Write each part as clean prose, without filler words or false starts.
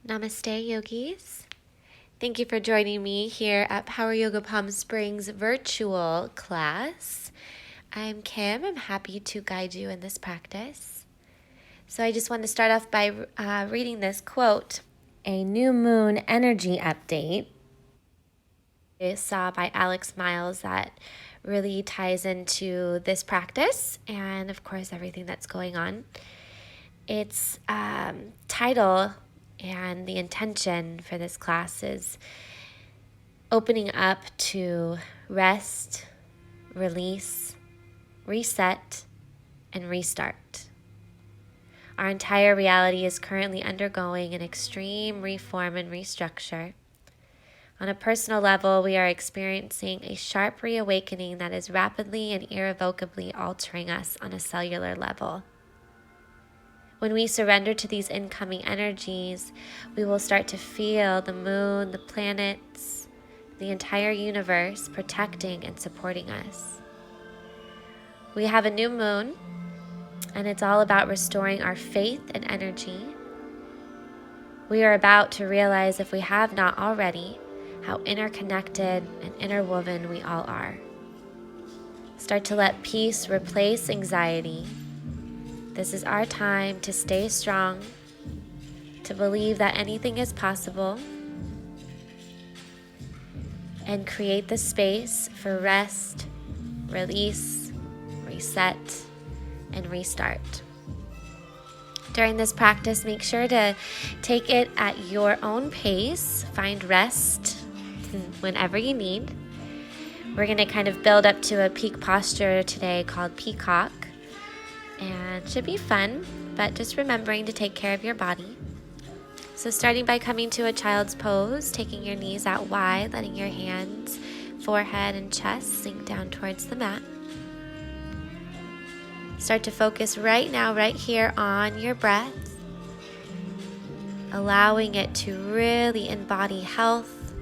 Namaste, yogis. Thank you for joining me here at Power Yoga Palm Springs virtual class. I'm Kim. I'm happy to guide you in this practice. So I just want to start off by reading this quote, a new moon energy update. I saw by Alex Miles that really ties into this practice and, of course, everything that's going on. Its title and the intention for this class is opening up to rest, release, reset, and restart. Our entire reality is currently undergoing an extreme reform and restructure. On a personal level, we are experiencing a sharp reawakening that is rapidly and irrevocably altering us on a cellular level. When we surrender to these incoming energies, we will start to feel the moon, the planets, the entire universe protecting and supporting us. We have a new moon, and it's all about restoring our faith and energy. We are about to realize, if we have not already, how interconnected and interwoven we all are. Start to let peace replace anxiety. This is our time to stay strong, to believe that anything is possible, and create the space for rest, release, reset, and restart. During this practice, make sure to take it at your own pace. Find rest whenever you need. We're going to kind of build up to a peak posture today called Peacock. And it should be fun, but just remembering to take care of your body. So starting by coming to a child's pose, taking your knees out wide, letting your hands, forehead, and chest sink down towards the mat. Start to focus right now, right here on your breath, allowing it to really embody health,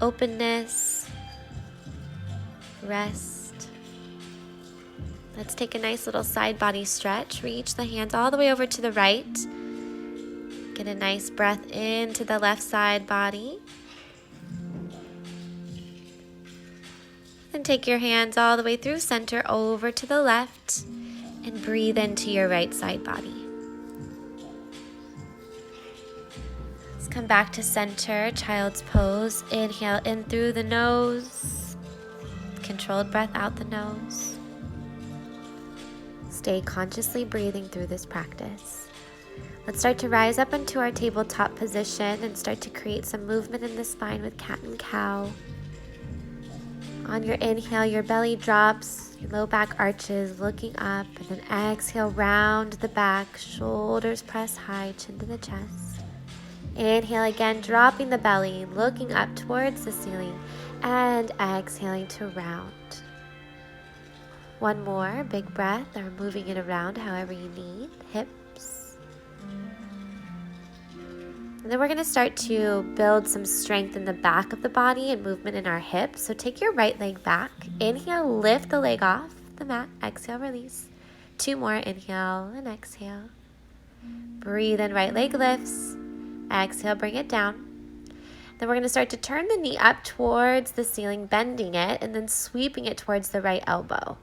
openness, rest. Let's take a nice little side body stretch. Reach the hands all the way over to the right. Get a nice breath into the left side body. Then take your hands all the way through center over to the left and breathe into your right side body. Let's come back to center, child's pose. Inhale in through the nose. Controlled breath out the nose. Stay consciously breathing through this practice. Let's start to rise up into our tabletop position and start to create some movement in the spine with cat and cow. On your inhale, your belly drops, your low back arches, looking up, and then exhale, round the back, shoulders press high, chin to the chest. Inhale again, dropping the belly, looking up towards the ceiling, and exhaling to round. One more, big breath, or moving it around however you need, hips. And then we're going to start to build some strength in the back of the body and movement in our hips. So take your right leg back. Inhale, lift the leg off the mat. Exhale, release. Two more, inhale and exhale. Breathe in, right leg lifts. Exhale, bring it down. Then we're going to start to turn the knee up towards the ceiling, bending it, and then sweeping it towards the right elbow.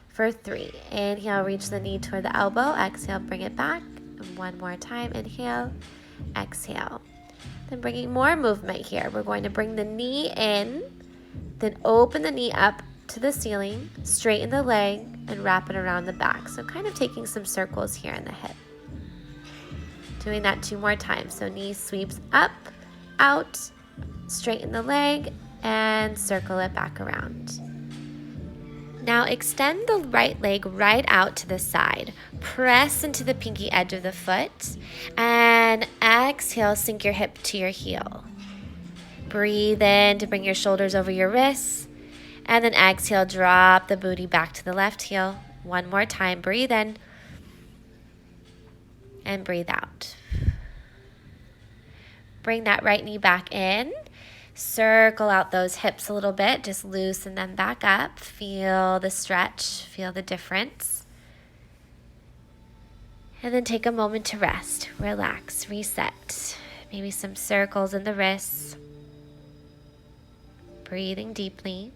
For 3, inhale, reach the knee toward the elbow. Exhale, bring it back. And one more time, inhale, exhale. Then bringing more movement here. We're going to bring the knee in, then open the knee up to the ceiling, straighten the leg, and wrap it around the back. So kind of taking some circles here in the hip. Doing that 2 more times. So knee sweeps up, out, straighten the leg, and circle it back around. Now extend the right leg right out to the side. Press into the pinky edge of the foot. And exhale, sink your hip to your heel. Breathe in to bring your shoulders over your wrists. And then exhale, drop the booty back to the left heel. One more time, breathe in. And breathe out. Bring that right knee back in. Circle out those hips a little bit. Just loosen them back up. Feel the stretch. Feel the difference. And then take a moment to rest, relax, reset. Maybe some circles in the wrists. Breathing deeply.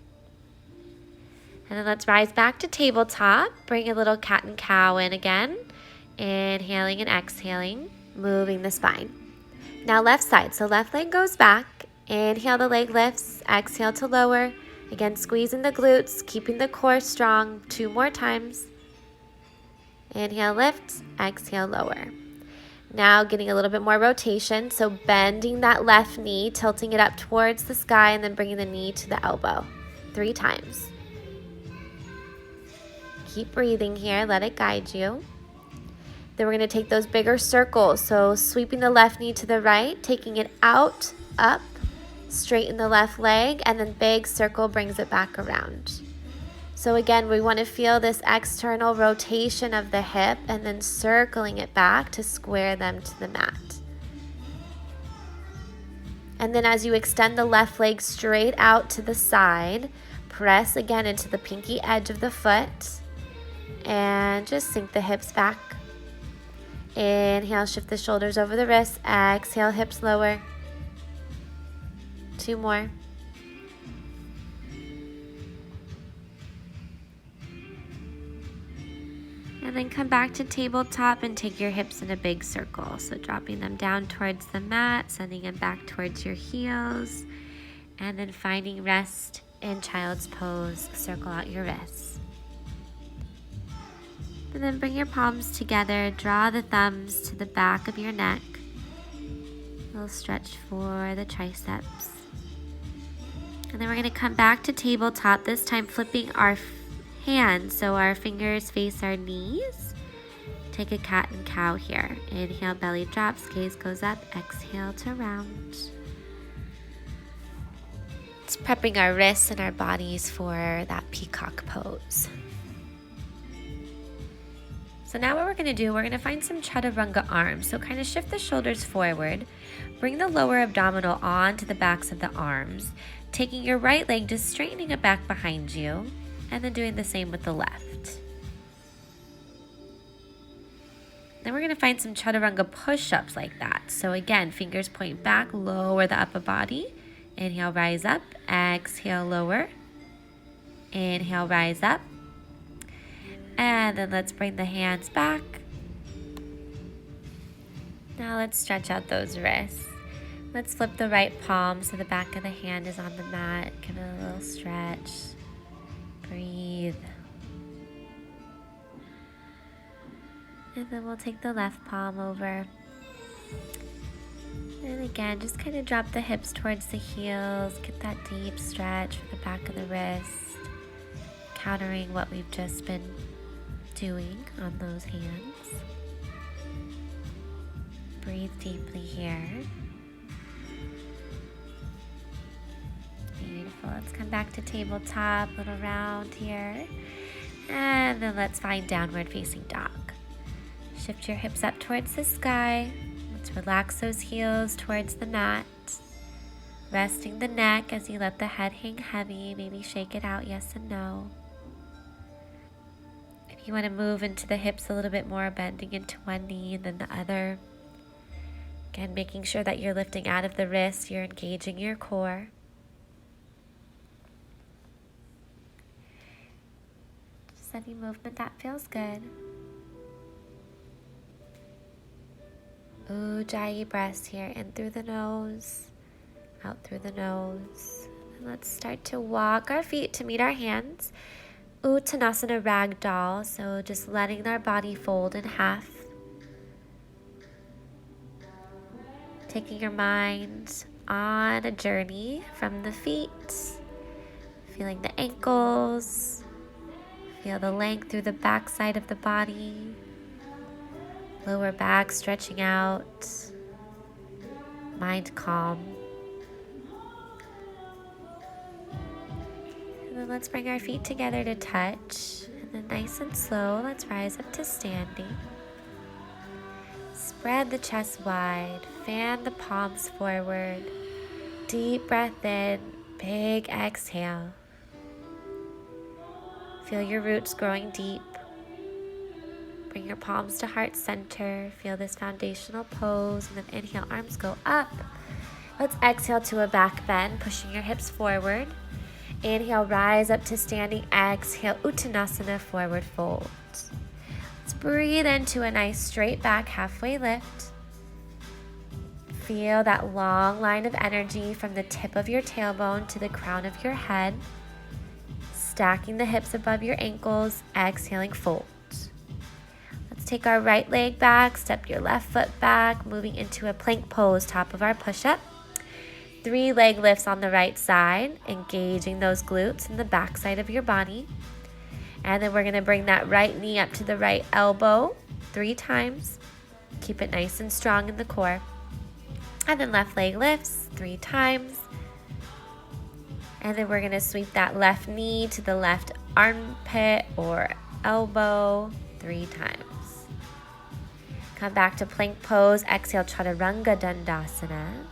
And then let's rise back to tabletop. Bring a little cat and cow in again. Inhaling and exhaling, moving the spine. Now left side, so left leg goes back. Inhale, the leg lifts. Exhale to lower. Again, squeezing the glutes, keeping the core strong. 2 more times. Inhale, lift. Exhale, lower. Now getting a little bit more rotation, so bending that left knee, tilting it up towards the sky, and then bringing the knee to the elbow. 3 times. Keep breathing here, let it guide you. Then we're going to take those bigger circles, so sweeping the left knee to the right, taking it out, up, straighten the left leg, and then big circle brings it back around. So again, we want to feel this external rotation of the hip and then circling it back to square them to the mat. And then as you extend the left leg straight out to the side, press again into the pinky edge of the foot and just sink the hips back. Inhale, shift the shoulders over the wrists. Exhale, hips lower. 2 more. And then come back to tabletop and take your hips in a big circle. So dropping them down towards the mat, sending them back towards your heels. And then finding rest in child's pose. Circle out your wrists. And then bring your palms together. Draw the thumbs to the back of your neck. A little stretch for the triceps. And then we're going to come back to tabletop, this time flipping our hands so our fingers face our knees. Take a cat and cow here. Inhale, belly drops, gaze goes up. Exhale to round. It's prepping our wrists and our bodies for that peacock pose. So now what we're going to do, we're going to find some chaturanga arms. So kind of shift the shoulders forward. Bring the lower abdominal onto the backs of the arms. Taking your right leg, just straightening it back behind you. And then doing the same with the left. Then we're going to find some chaturanga push-ups like that. So again, fingers point back, lower the upper body. Inhale, rise up. Exhale, lower. Inhale, rise up. And then let's bring the hands back. Now let's stretch out those wrists. Let's flip the right palm so the back of the hand is on the mat. Give it a little stretch. Breathe. And then we'll take the left palm over. And again, just kind of drop the hips towards the heels. Get that deep stretch for the back of the wrist. Countering what we've just been doing on those hands. Breathe deeply here. Beautiful. Let's come back to tabletop, little round here. And then let's find downward facing dog. Shift your hips up towards the sky. Let's relax those heels towards the mat. Resting the neck as you let the head hang heavy. Maybe shake it out, yes and no. If you want to move into the hips a little bit more, bending into one knee and then the other. Again, making sure that you're lifting out of the wrist, you're engaging your core. Just any movement that feels good. Ujjayi breaths here, in through the nose, out through the nose. And let's start to walk our feet to meet our hands. Uttanasana ragdoll, so just letting our body fold in half. Taking your mind on a journey from the feet, feeling the ankles, feel the length through the back side of the body, lower back stretching out, mind calm. And then let's bring our feet together to touch, and then nice and slow, let's rise up to standing. Spread the chest wide, fan the palms forward, deep breath in, big exhale. Feel your roots growing deep. Bring your palms to heart center. Feel this foundational pose. And then inhale, arms go up. Let's exhale to a back bend, pushing your hips forward. Inhale, rise up to standing. Exhale, Uttanasana, forward fold. Let's breathe into a nice straight back halfway lift. Feel that long line of energy from the tip of your tailbone to the crown of your head. Stacking the hips above your ankles, exhaling, fold. Let's take our right leg back, step your left foot back, moving into a plank pose, top of our push-up. 3 leg lifts on the right side, engaging those glutes in the back side of your body. And then we're going to bring that right knee up to the right elbow 3 times. Keep it nice and strong in the core. And then left leg lifts 3 times. And then we're going to sweep that left knee to the left armpit or elbow 3 times. Come back to plank pose. Exhale, Chaturanga Dandasana.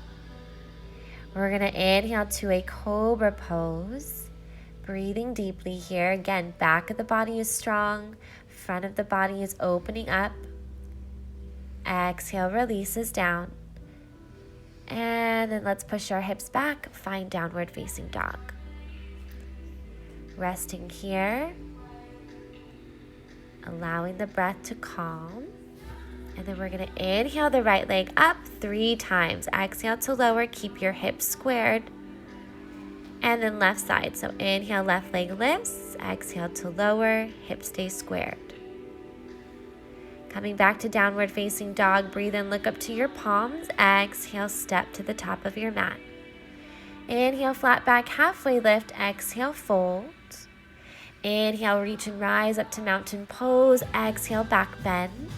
We're going to inhale to a cobra pose. Breathing deeply here. Again, back of the body is strong. Front of the body is opening up. Exhale, releases down. And then let's push our hips back. Find downward facing dog. Resting here. Allowing the breath to calm. And then we're going to inhale the right leg up 3 times. Exhale to lower. Keep your hips squared. And then left side. So inhale, left leg lifts. Exhale to lower. Hips stay squared. Coming back to downward facing dog. Breathe in, look up to your palms. Exhale, step to the top of your mat. Inhale, flat back, halfway lift. Exhale, fold. Inhale, reach and rise up to mountain pose. Exhale, back bend.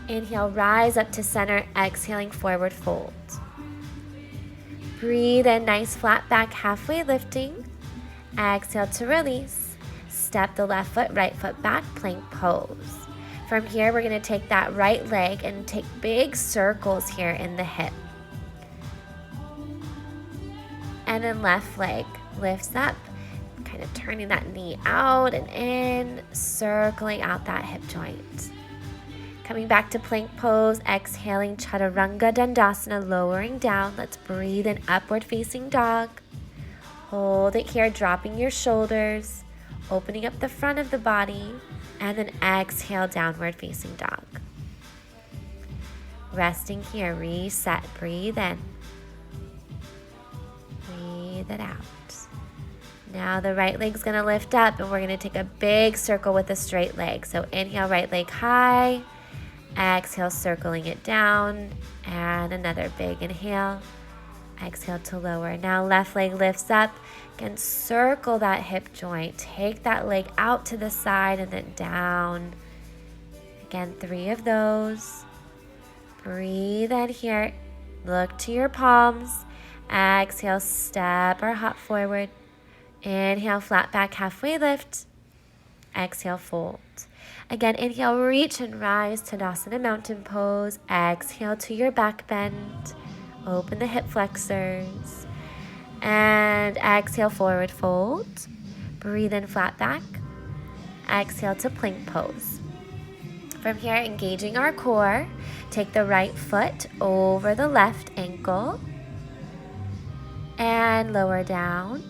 Inhale, rise up to center. Exhaling, forward fold. Breathe in, nice flat back, halfway lifting. Exhale to release. Step the left foot, right foot back, plank pose. From here, we're going to take that right leg and take big circles here in the hip. And then left leg lifts up, kind of turning that knee out and in, circling out that hip joint. Coming back to plank pose, exhaling Chaturanga Dandasana, lowering down. Let's breathe in, upward facing dog. Hold it here, dropping your shoulders, opening up the front of the body, and then exhale, downward facing dog. Resting here, reset, breathe in. Breathe it out. Now the right leg's gonna lift up and we're gonna take a big circle with a straight leg. So inhale, right leg high. Exhale, circling it down. And another big inhale. Exhale to lower. Now left leg lifts up. Again, circle that hip joint. Take that leg out to the side and then down. Again, 3 of those. Breathe in here. Look to your palms. Exhale, step or hop forward. Inhale, flat back, halfway lift. Exhale, fold. Again, inhale, reach and rise, Tadasana mountain pose. Exhale to your back bend. Open the hip flexors. And exhale, forward fold. Breathe in, flat back. Exhale to plank pose. From here, engaging our core. Take the right foot over the left ankle. And lower down.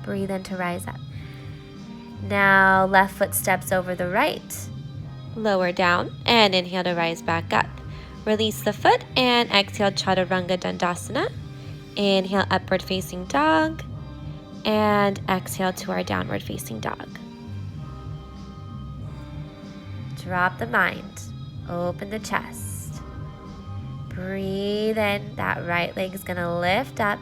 Breathe in to rise up. Now, left foot steps over the right. Lower down and inhale to rise back up. Release the foot and exhale, Chaturanga Dandasana. Inhale, upward facing dog. And exhale to our downward facing dog. Drop the mind. Open the chest. Breathe in. That right leg is going to lift up.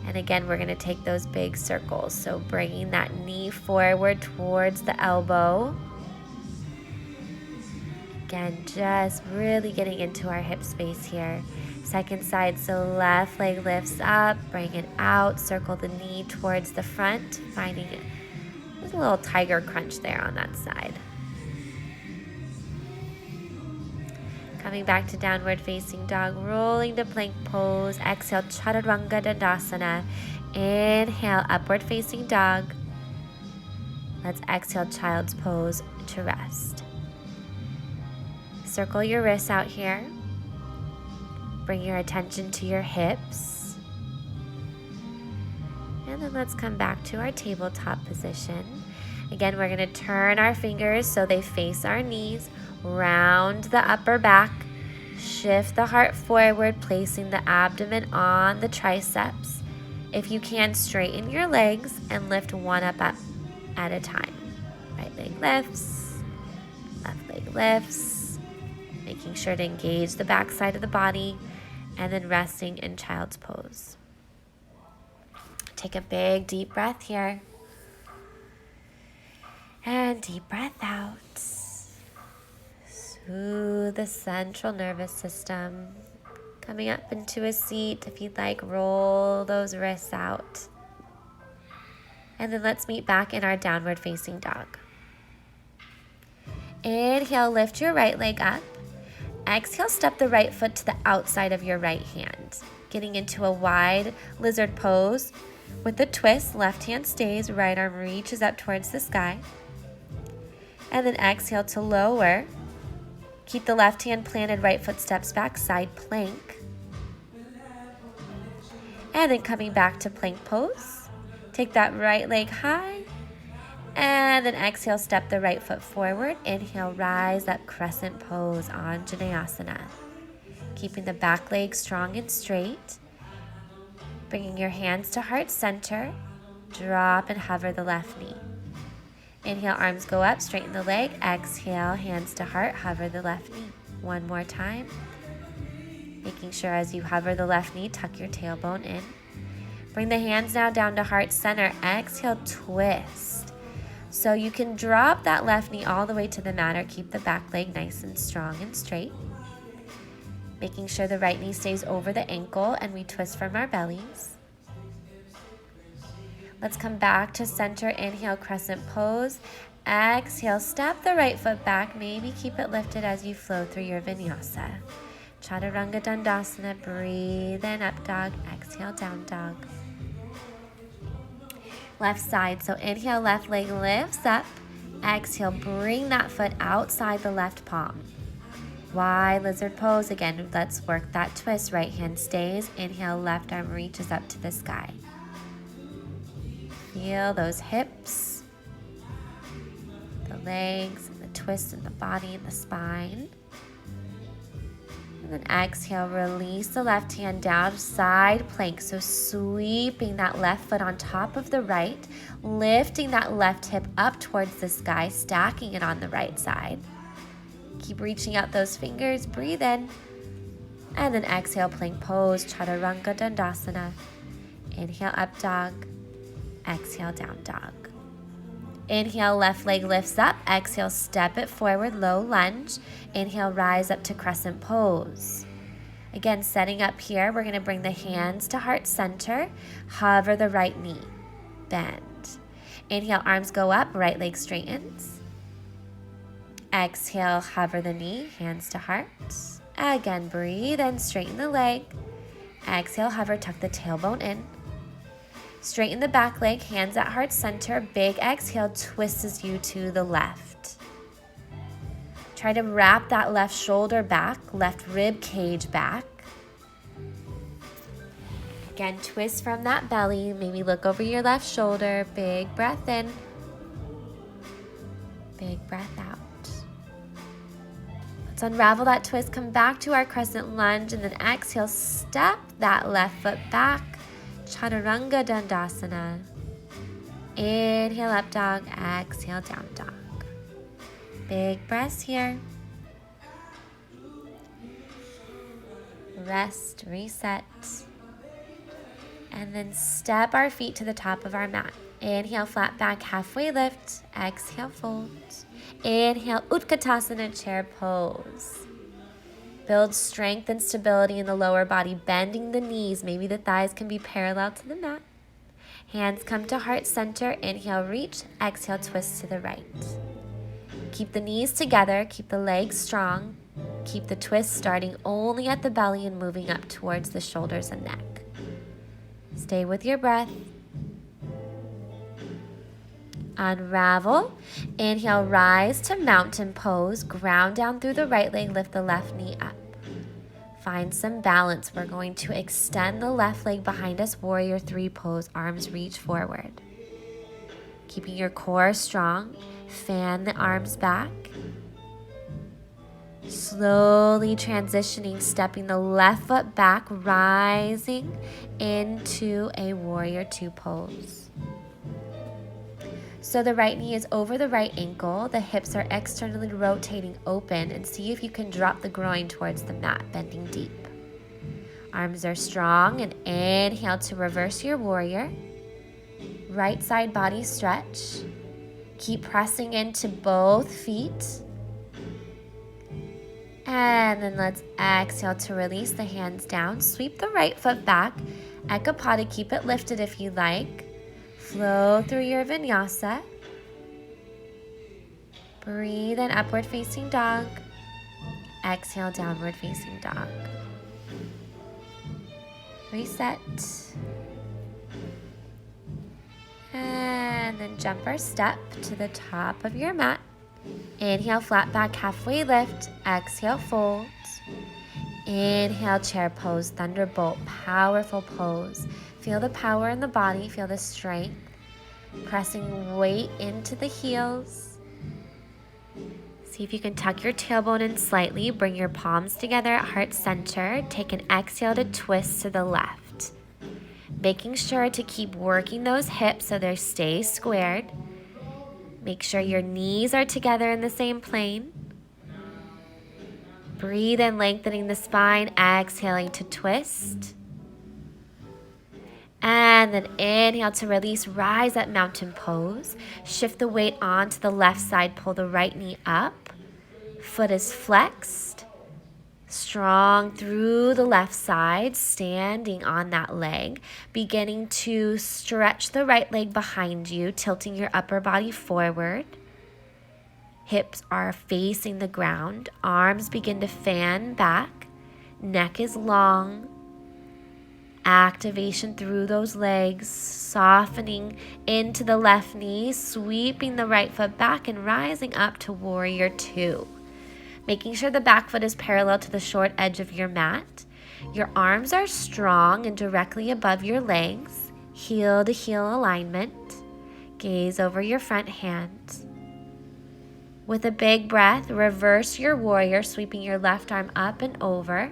And again, we're going to take those big circles. So bringing that knee forward towards the elbow. Again, just really getting into our hip space here. Second side, so left leg lifts up, bring it out, circle the knee towards the front, finding it. There's a little tiger crunch there on that side. Coming back to downward facing dog, rolling to plank pose. Exhale, Chaturanga Dandasana. Inhale, upward facing dog. Let's exhale, child's pose to rest. circle your wrists out here. Bring your attention to your hips. And then let's come back to our tabletop position. Again, we're going to turn our fingers so they face our knees, round the upper back, shift the heart forward, placing the abdomen on the triceps. If you can, straighten your legs and lift one up at a time. Right leg lifts, left leg lifts, making sure to engage the back side of the body, and then resting in child's pose. Take a big deep breath here. And deep breath out. Soothe the central nervous system. Coming up into a seat. If you'd like, roll those wrists out. And then let's meet back in our downward facing dog. Inhale, lift your right leg up. Exhale, step the right foot to the outside of your right hand. Getting into a wide lizard pose. With a twist, left hand stays, right arm reaches up towards the sky. And then exhale to lower. Keep the left hand planted, right foot steps back, side plank. And then coming back to plank pose. Take that right leg high. And then exhale, step the right foot forward. Inhale, rise up, crescent pose, Anjaneyasana. Keeping the back leg strong and straight. Bringing your hands to heart center. Drop and hover the left knee. Inhale, arms go up, straighten the leg. Exhale, hands to heart, hover the left knee. One more time. Making sure as you hover the left knee, tuck your tailbone in. Bring the hands now down to heart center. Exhale, twist. So you can drop that left knee all the way to the mat or keep the back leg nice and strong and straight. Making sure the right knee stays over the ankle and we twist from our bellies. Let's come back to center. Inhale, crescent pose. Exhale, step the right foot back. Maybe keep it lifted as you flow through your vinyasa. Chaturanga Dandasana. Breathe in, up dog. Exhale, down dog. Left side. So inhale, left leg lifts up. Exhale, bring that foot outside the left palm. Wide lizard pose. Again, let's work that twist. Right hand stays. Inhale, left arm reaches up to the sky. Feel those hips, the legs, and the twist in the body and the spine. And then exhale, release the left hand down, side plank. So sweeping that left foot on top of the right, lifting that left hip up towards the sky, stacking it on the right side. Keep reaching out those fingers, breathe in. And then exhale, plank pose, Chaturanga Dandasana. Inhale, up dog. Exhale, down dog. Inhale, left leg lifts up. Exhale, step it forward, low lunge. Inhale, rise up to crescent pose. Again, setting up here, we're going to bring the hands to heart center. Hover the right knee. Bend. Inhale, arms go up, right leg straightens. Exhale, hover the knee, hands to heart. Again, breathe in, straighten the leg. Exhale, hover, tuck the tailbone in. Straighten the back leg, hands at heart center. Big exhale, twists you to the left. Try to wrap that left shoulder back, left rib cage back. Again, twist from that belly. Maybe look over your left shoulder. Big breath in. Big breath out. Let's unravel that twist. Come back to our crescent lunge and then exhale, step that left foot back. Chaturanga Dandasana. Inhale, up dog. Exhale, down dog. Big breaths here. Rest, reset. And then step our feet to the top of our mat. Inhale, flat back, halfway lift. Exhale, fold. Inhale, Utkatasana, chair pose. Build strength and stability in the lower body, bending the knees. Maybe the thighs can be parallel to the mat. Hands come to heart center. Inhale, reach. Exhale, twist to the right. Keep the knees together. Keep the legs strong. Keep the twist starting only at the belly and moving up towards the shoulders and neck. Stay with your breath. Unravel. Inhale, rise to mountain pose. Ground down through the right leg, lift the left knee up. Find some balance. We're going to extend the left leg behind us, warrior three pose, arms reach forward. Keeping your core strong, fan the arms back. Slowly transitioning, stepping the left foot back, rising into a warrior two pose. So the right knee is over the right ankle, the hips are externally rotating open, and see if you can drop the groin towards the mat, bending deep. Arms are strong, and inhale to reverse your warrior. Right side body stretch. Keep pressing into both feet. And then let's exhale to release the hands down. Sweep the right foot back. Ekapada, keep it lifted if you like. Flow through your vinyasa. Breathe in, upward facing dog. Exhale, downward facing dog. Reset. And then jump or step to the top of your mat. Inhale, flat back, halfway lift. Exhale, fold. Inhale, chair pose, thunderbolt, powerful pose. Feel the power in the body, feel the strength. Pressing weight into the heels. See if you can tuck your tailbone in slightly. Bring your palms together at heart center. Take an exhale to twist to the left. Making sure to keep working those hips so they stay squared. Make sure your knees are together in the same plane. Breathe in, lengthening the spine, exhaling to twist. And then inhale to release, rise at mountain pose. Shift the weight onto the left side, pull the right knee up. Foot is flexed. Strong through the left side, standing on that leg. Beginning to stretch the right leg behind you, tilting your upper body forward. Hips are facing the ground. Arms begin to fan back. Neck is long. Activation through those legs, softening into the left knee, sweeping the right foot back and rising up to warrior two. Making sure the back foot is parallel to the short edge of your mat. Your arms are strong and directly above your legs. Heel to heel alignment. Gaze over your front hand. With a big breath, reverse your warrior, sweeping your left arm up and over.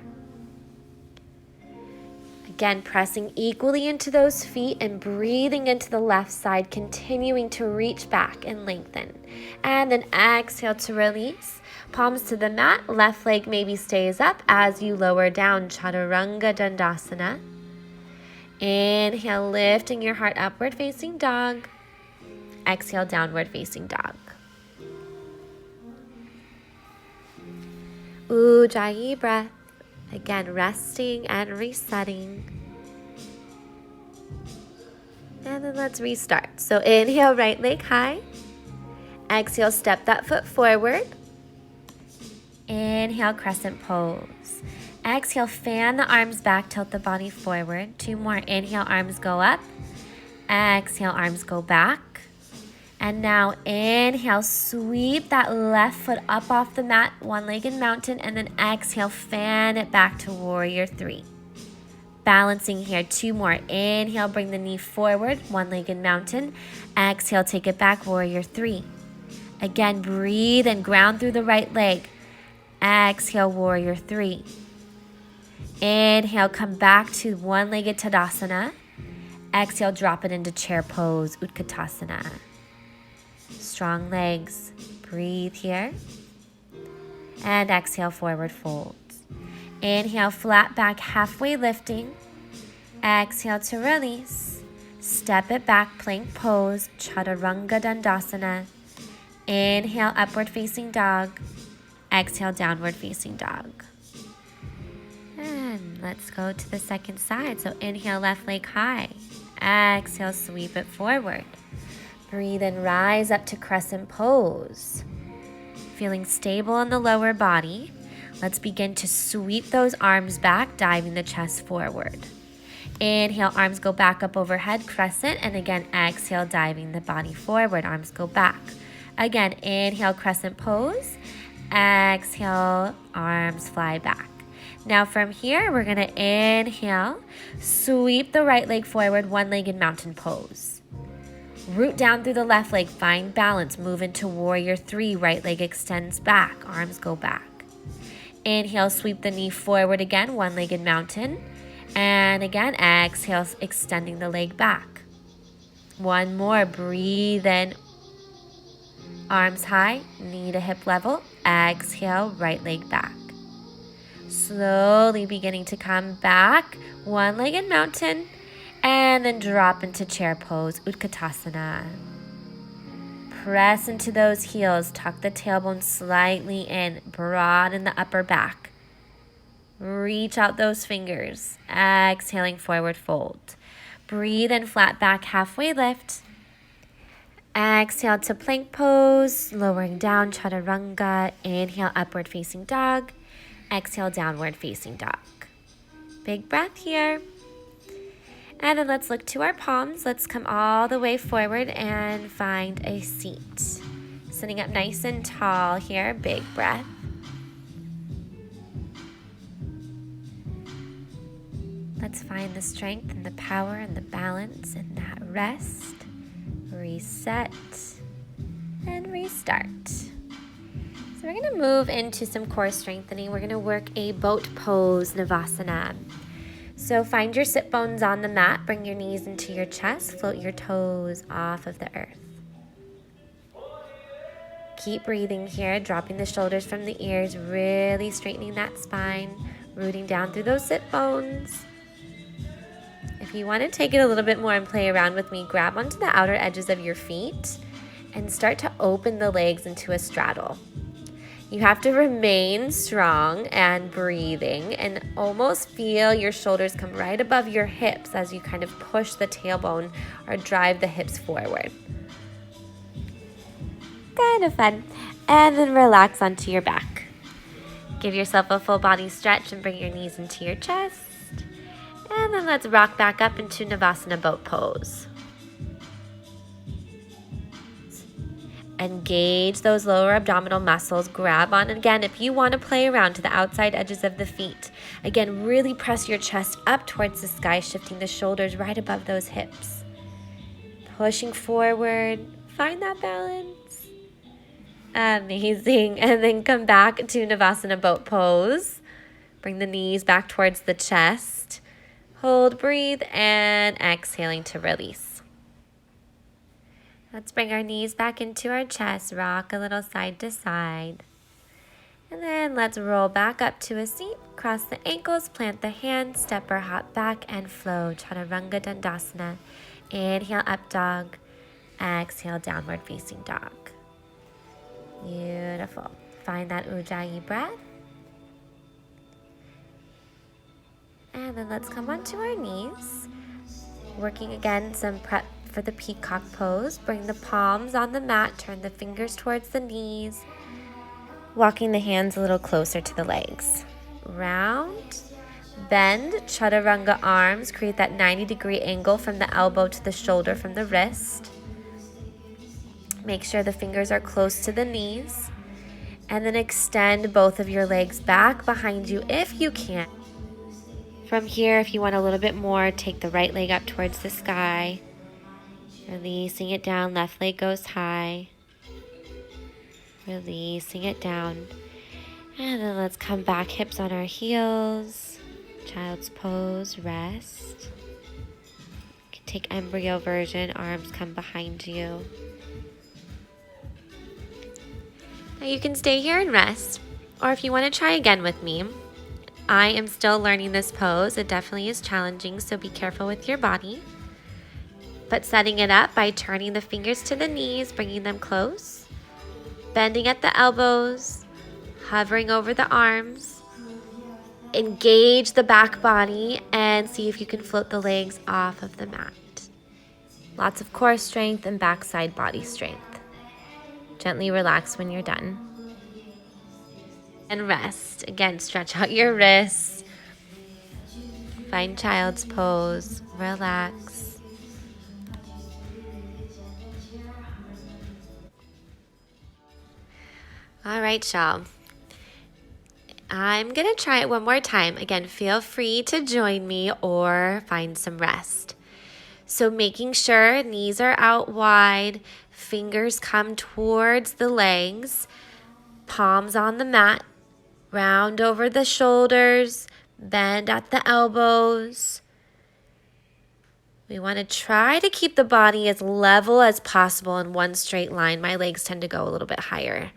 Again, pressing equally into those feet and breathing into the left side, continuing to reach back and lengthen. And then exhale to release. Palms to the mat, left leg maybe stays up as you lower down, Chaturanga Dandasana. Inhale, lifting your heart, upward facing dog. Exhale, downward facing dog. Ujjayi breath. Again, resting and resetting. And then let's restart. So inhale, right leg high. Exhale, step that foot forward. Inhale, crescent pose. Exhale, fan the arms back, tilt the body forward. Two more. Inhale, arms go up. Exhale, arms go back. And now inhale, sweep that left foot up off the mat, one-legged mountain, and then exhale, fan it back to warrior three. Balancing here, two more. Inhale, bring the knee forward, one-legged mountain. Exhale, take it back, warrior three. Again, breathe and ground through the right leg. Exhale, warrior three. Inhale, come back to one-legged Tadasana. Exhale, drop it into chair pose, Utkatasana. Strong legs. Breathe here. And exhale, forward fold. Inhale, flat back, halfway lifting. Exhale to release. Step it back, plank pose, Chaturanga Dandasana. Inhale, upward facing dog. Exhale, downward facing dog. And let's go to the second side. So inhale, left leg high. Exhale, sweep it forward. Breathe and rise up to crescent pose. Feeling stable in the lower body. Let's begin to sweep those arms back, diving the chest forward. Inhale, arms go back up overhead, crescent. And again, exhale, diving the body forward, arms go back. Again, inhale, crescent pose. Exhale, arms fly back. Now from here, we're gonna inhale, sweep the right leg forward, one-legged mountain pose. Root down through the left leg, find balance, move into warrior three, right leg extends back, arms go back. Inhale, sweep the knee forward again, one-legged mountain. And again, exhale, extending the leg back. One more, breathe in. Arms high, knee to hip level. Exhale, right leg back. Slowly beginning to come back, one-legged mountain. And then drop into chair pose, Utkatasana. Press into those heels, tuck the tailbone slightly in, broaden the upper back. Reach out those fingers, exhaling forward fold. Breathe in, flat back, halfway lift. Exhale to plank pose, lowering down, chaturanga. Inhale, upward facing dog. Exhale, downward facing dog. Big breath here. And then let's look to our palms. Let's come all the way forward and find a seat. Sitting up nice and tall here, big breath. Let's find the strength and the power and the balance in that rest. Reset and restart. So we're going to move into some core strengthening. We're going to work a boat pose, Navasana. So find your sit bones on the mat, bring your knees into your chest, float your toes off of the earth. Keep breathing here, dropping the shoulders from the ears, really straightening that spine, rooting down through those sit bones. If you want to take it a little bit more and play around with me, grab onto the outer edges of your feet and start to open the legs into a straddle. You have to remain strong and breathing and almost feel your shoulders come right above your hips as you kind of push the tailbone or drive the hips forward. Kind of fun. And then relax onto your back. Give yourself a full body stretch and bring your knees into your chest. And then let's rock back up into Navasana boat pose. Engage those lower abdominal muscles. Grab on again if you want to play around to the outside edges of the feet. Again, really press your chest up towards the sky, shifting the shoulders right above those hips. Pushing forward. Find that balance. Amazing. And then come back to Navasana boat pose. Bring the knees back towards the chest. Hold, breathe, and exhaling to release. Let's bring our knees back into our chest, rock a little side to side. And then let's roll back up to a seat, cross the ankles, plant the hands, step or hop back and flow. Chaturanga Dandasana. Inhale, up dog. Exhale, downward facing dog. Beautiful. Find that Ujjayi breath. And then let's come onto our knees. Working again some prep for the peacock pose. Bring the palms on the mat, turn the fingers towards the knees, walking the hands a little closer to the legs. Round, bend, chaturanga arms, create that 90-degree angle from the elbow to the shoulder from the wrist. Make sure the fingers are close to the knees, and then extend both of your legs back behind you if you can. From here, if you want a little bit more, take the right leg up towards the sky. Releasing it down, left leg goes high. Releasing it down. And then let's come back, hips on our heels. Child's pose, rest. You can take embryo version, arms come behind you. Now you can stay here and rest. Or if you want to try again with me, I am still learning this pose. It definitely is challenging, so be careful with your body. But setting it up by turning the fingers to the knees, bringing them close, bending at the elbows, hovering over the arms. Engage the back body and see if you can float the legs off of the mat. Lots of core strength and backside body strength. Gently relax when you're done. And rest. Again, stretch out your wrists. Find child's pose. Relax. All right, y'all. I'm going to try it one more time. Again, feel free to join me or find some rest. So making sure knees are out wide, fingers come towards the legs, palms on the mat, round over the shoulders, bend at the elbows. We want to try to keep the body as level as possible in one straight line. My legs tend to go a little bit higher.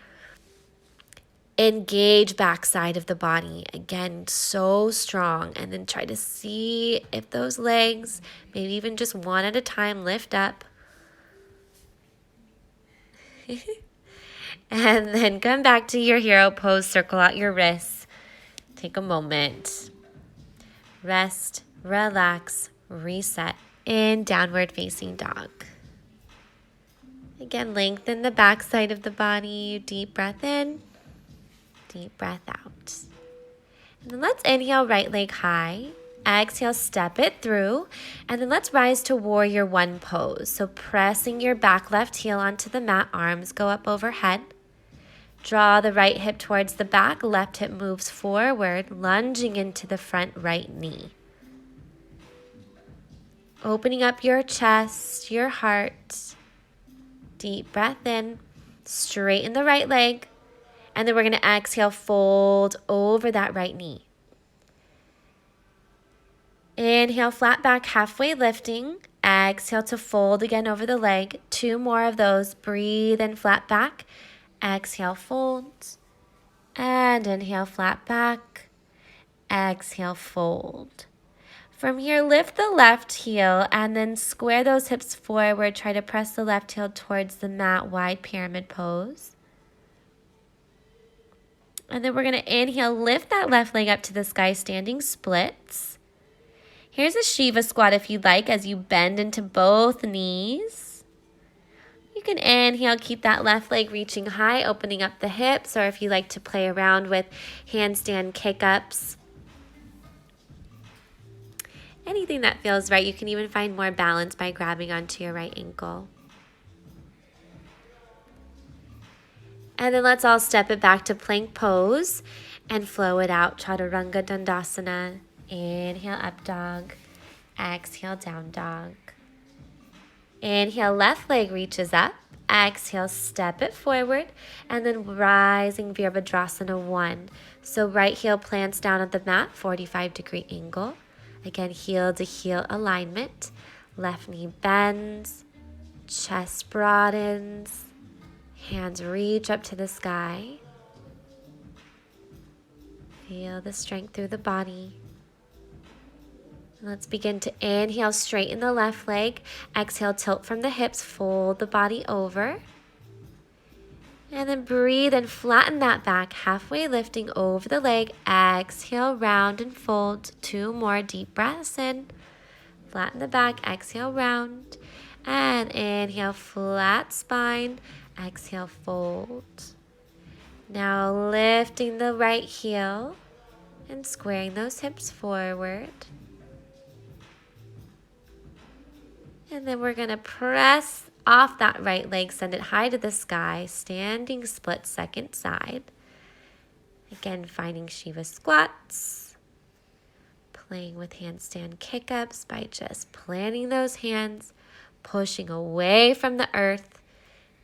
Engage backside of the body. Again, so strong. And then try to see if those legs, maybe even just one at a time, lift up. And then come back to your hero pose. Circle out your wrists. Take a moment. Rest, relax, reset. In downward facing dog. Again, lengthen the back side of the body. Deep breath in. Deep breath out. And then let's inhale right leg high. Exhale, step it through. And then let's rise to warrior one pose. So pressing your back left heel onto the mat, arms go up overhead. Draw the right hip towards the back, left hip moves forward, lunging into the front right knee. Opening up your chest, your heart. Deep breath in, straighten the right leg. And then we're going to exhale, fold over that right knee. Inhale, flat back, halfway lifting. Exhale to fold again over the leg. 2 more of those. Breathe in, flat back. Exhale, fold. And inhale, flat back. Exhale, fold. From here, lift the left heel and then square those hips forward. Try to press the left heel towards the mat, wide pyramid pose. And then we're going to inhale, lift that left leg up to the sky, standing splits. Here's a Shiva squat if you'd like, as you bend into both knees. You can inhale, keep that left leg reaching high, opening up the hips, or if you like to play around with handstand kick-ups. Anything that feels right. You can even find more balance by grabbing onto your right ankle. And then let's all step it back to plank pose and flow it out. Chaturanga Dandasana. Inhale, up dog. Exhale, down dog. Inhale, left leg reaches up. Exhale, step it forward. And then rising Virabhadrasana 1. So right heel plants down at the mat, 45-degree angle. Again, heel to heel alignment. Left knee bends, chest broadens, hands reach up to the sky. Feel the strength through the body. Let's begin to inhale, straighten the left leg. Exhale, tilt from the hips, fold the body over. And then breathe and flatten that back, halfway lifting over the leg. Exhale, round and fold. 2 more deep breaths in. Flatten the back, exhale, round. And inhale, flat spine. Exhale, fold. Now lifting the right heel and squaring those hips forward. And then we're going to press off that right leg, send it high to the sky, standing split second side. Again, finding Shiva squats, playing with handstand kick-ups by just planting those hands, pushing away from the earth,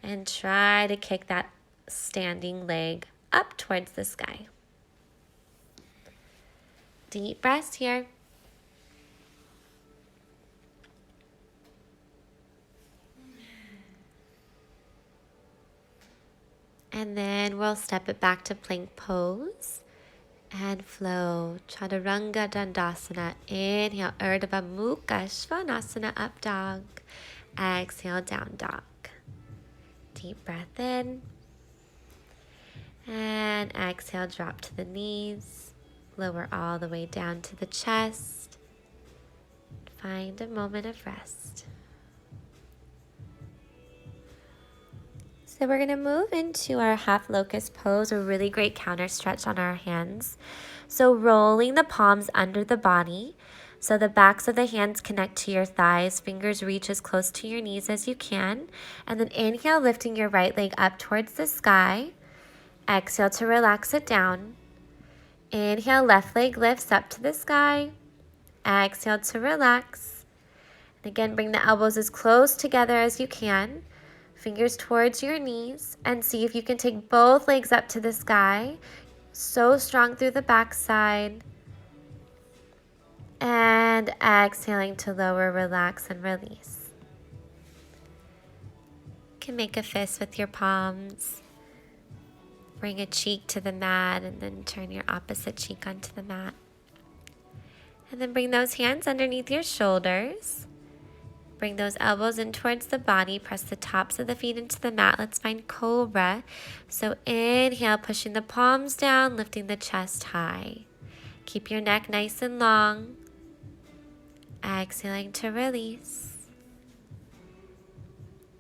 and try to kick that standing leg up towards the sky. Deep breaths here. And then we'll step it back to plank pose and flow. Chaturanga Dandasana. Inhale, Urdhva Mukha Svanasana, up dog. Exhale, down dog. Deep breath in. And exhale, drop to the knees. Lower all the way down to the chest. Find a moment of rest. So we're going to move into our half locust pose, a really great counter stretch on our hands. So rolling the palms under the body, So the backs of the hands connect to your thighs, fingers reach as close to your knees as you can. And then inhale, lifting your right leg up towards the sky. Exhale to relax it down. Inhale, left leg lifts up to the sky. Exhale to relax. And again, bring the elbows as close together as you can. Fingers towards your knees, and see if you can take both legs up to the sky. So strong through the backside. And exhaling to lower, relax, and release. You can make a fist with your palms. Bring a cheek to the mat and then turn your opposite cheek onto the mat. And then bring those hands underneath your shoulders. Bring those elbows in towards the body. Press the tops of the feet into the mat. Let's find Cobra. So inhale, pushing the palms down, lifting the chest high. Keep your neck nice and long. Exhaling to release.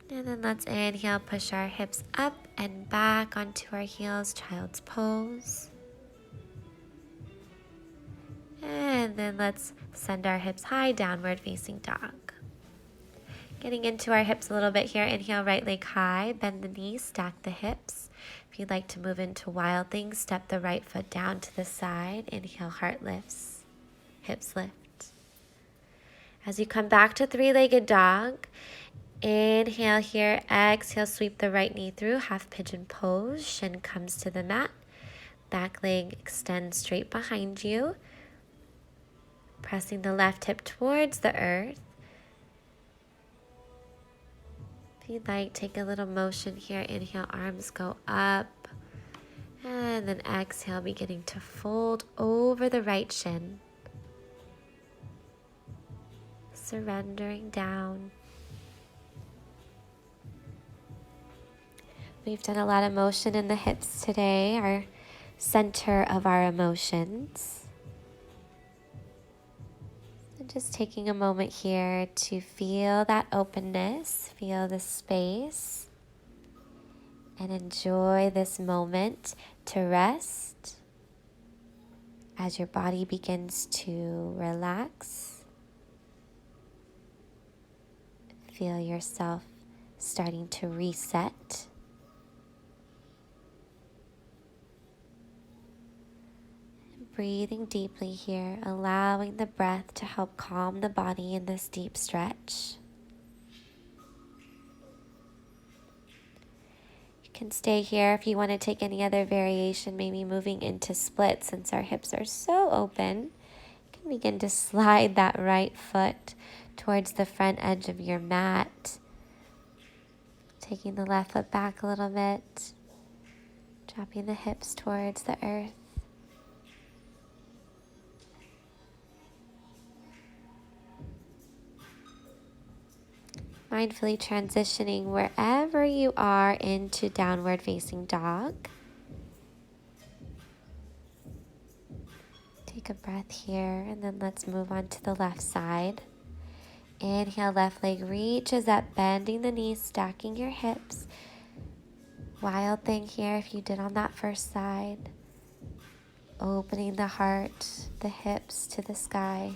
And then let's inhale, push our hips up and back onto our heels, child's pose. And then let's send our hips high, downward facing dog. Getting into our hips a little bit here. Inhale, right leg high, bend the knees, stack the hips. If you'd like to move into wild things, step the right foot down to the side. Inhale, heart lifts, hips lift. As you come back to three-legged dog, inhale here, exhale, sweep the right knee through, half pigeon pose, shin comes to the mat, back leg extends straight behind you, pressing the left hip towards the earth. If you'd like, take a little motion here, inhale, arms go up, and then exhale, beginning to fold over the right shin. Surrendering down. We've done a lot of motion in the hips today, our center of our emotions. And just taking a moment here to feel that openness, feel the space, and enjoy this moment to rest as your body begins to relax. Feel yourself starting to reset. And breathing deeply here, allowing the breath to help calm the body in this deep stretch. You can stay here if you want to take any other variation, maybe moving into split since our hips are so open. You can begin to slide that right foot towards the front edge of your mat. Taking the left foot back a little bit. Dropping the hips towards the earth. Mindfully transitioning wherever you are into downward facing dog. Take a breath here and then let's move on to the left side. Inhale, left leg reaches up, bending the knees, stacking your hips. Wild thing here if you did on that first side. Opening the heart, the hips to the sky.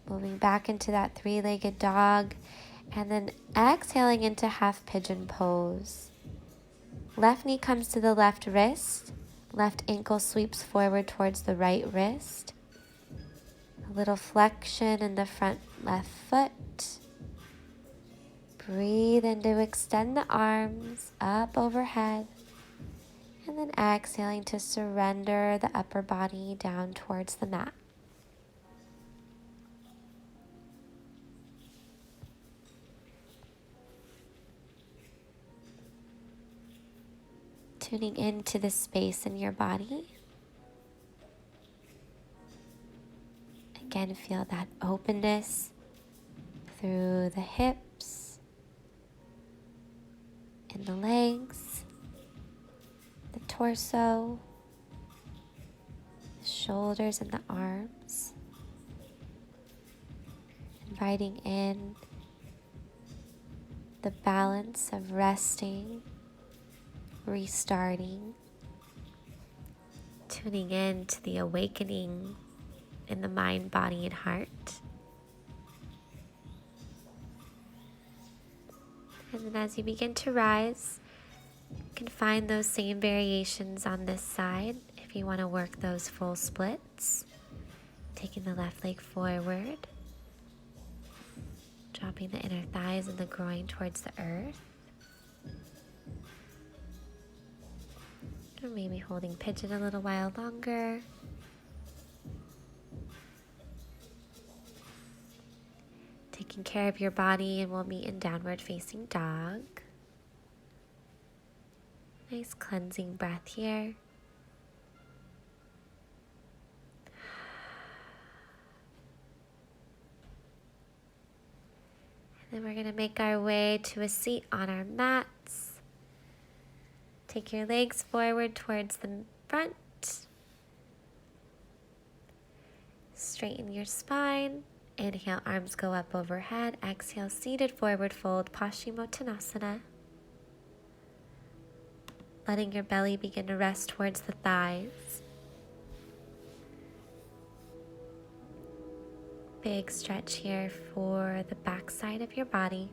Moving back into that three-legged dog. And then exhaling into half pigeon pose. Left knee comes to the left wrist. Left ankle sweeps forward towards the right wrist. A little flexion in the front left foot. Breathe in to extend the arms up overhead. And then exhaling to surrender the upper body down towards the mat. Tuning into the space in your body. Again, feel that openness through the hips, in the legs, the torso, the shoulders and the arms. Inviting in the balance of resting, restarting, tuning in to the awakening in the mind, body, and heart. And then as you begin to rise, you can find those same variations on this side if you want to work those full splits. Taking the left leg forward, dropping the inner thighs and the groin towards the earth. Or maybe holding pigeon a little while longer. Taking care of your body, and we'll meet in downward facing dog. Nice cleansing breath here. And then we're going to make our way to a seat on our mats. Take your legs forward towards the front. Straighten your spine. Inhale, arms go up overhead. Exhale, seated forward fold, Paschimottanasana. Letting your belly begin to rest towards the thighs. Big stretch here for the back side of your body.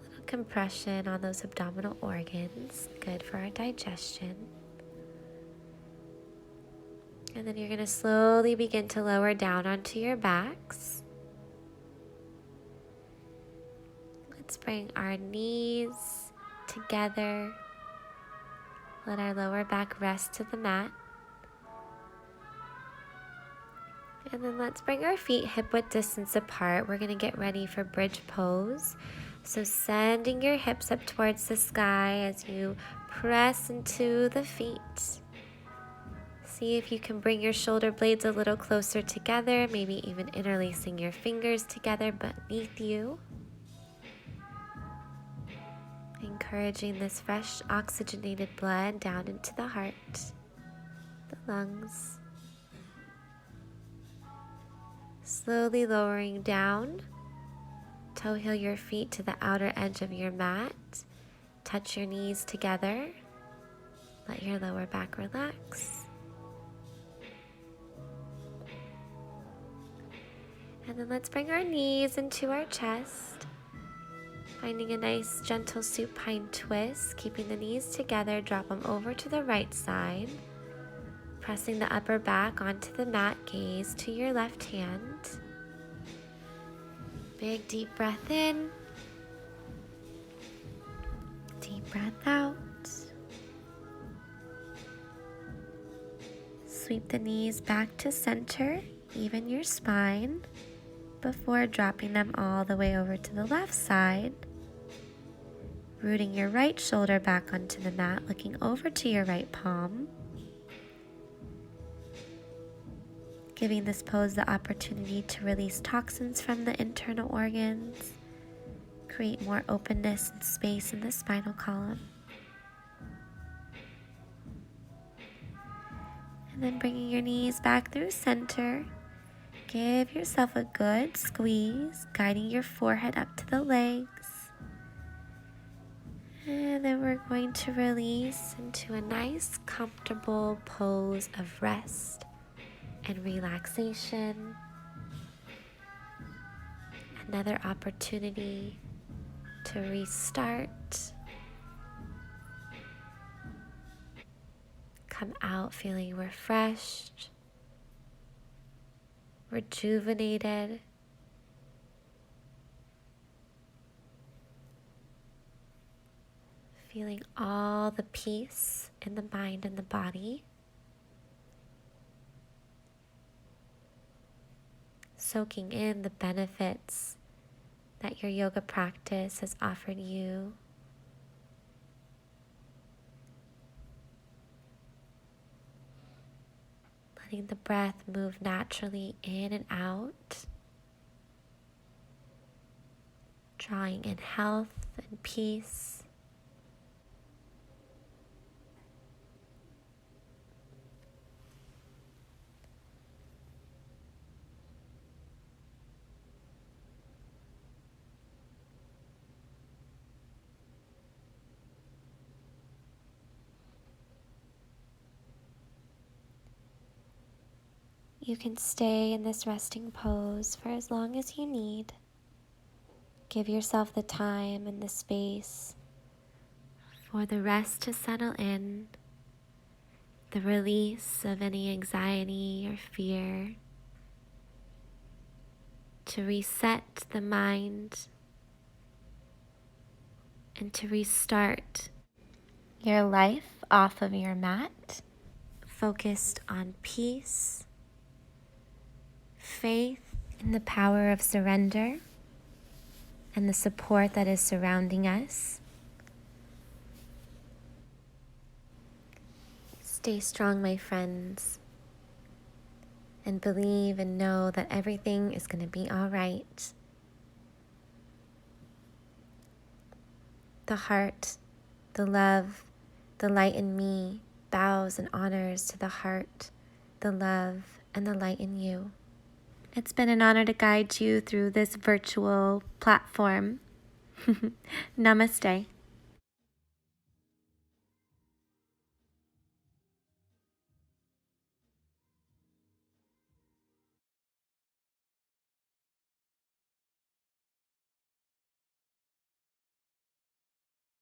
Little compression on those abdominal organs, good for our digestion. And then you're going to slowly begin to lower down onto your backs. Let's bring our knees together. Let our lower back rest to the mat. And then let's bring our feet hip-width distance apart. We're going to get ready for bridge pose. So sending your hips up towards the sky as you press into the feet. See if you can bring your shoulder blades a little closer together, maybe even interlacing your fingers together beneath you. Encouraging this fresh oxygenated blood down into the heart, the lungs. Slowly lowering down. Toe heel your feet to the outer edge of your mat. Touch your knees together. Let your lower back relax. And then let's bring our knees into our chest. Finding a nice gentle supine twist. Keeping the knees together, drop them over to the right side. Pressing the upper back onto the mat, gaze to your left hand. Big deep breath in. Deep breath out. Sweep the knees back to center, even your spine, before dropping them all the way over to the left side. Rooting your right shoulder back onto the mat, looking over to your right palm. Giving this pose the opportunity to release toxins from the internal organs, create more openness and space in the spinal column. And then bringing your knees back through center. Give yourself a good squeeze, guiding your forehead up to the legs. And then we're going to release into a nice, comfortable pose of rest and relaxation. Another opportunity to restart. Come out feeling refreshed, rejuvenated. Feeling all the peace in the mind and the body. Soaking in the benefits that your yoga practice has offered you. Letting the breath move naturally in and out. Drawing in health and peace. You can stay in this resting pose for as long as you need. Give yourself the time and the space for the rest to settle in, the release of any anxiety or fear, to reset the mind and to restart your life off of your mat, focused on peace, faith in the power of surrender and the support that is surrounding us. Stay strong, my friends, and believe and know that everything is going to be all right. The heart, the love, the light in me bows and honors to the heart, the love, and the light in you. It's been an honor to guide you through this virtual platform. Namaste.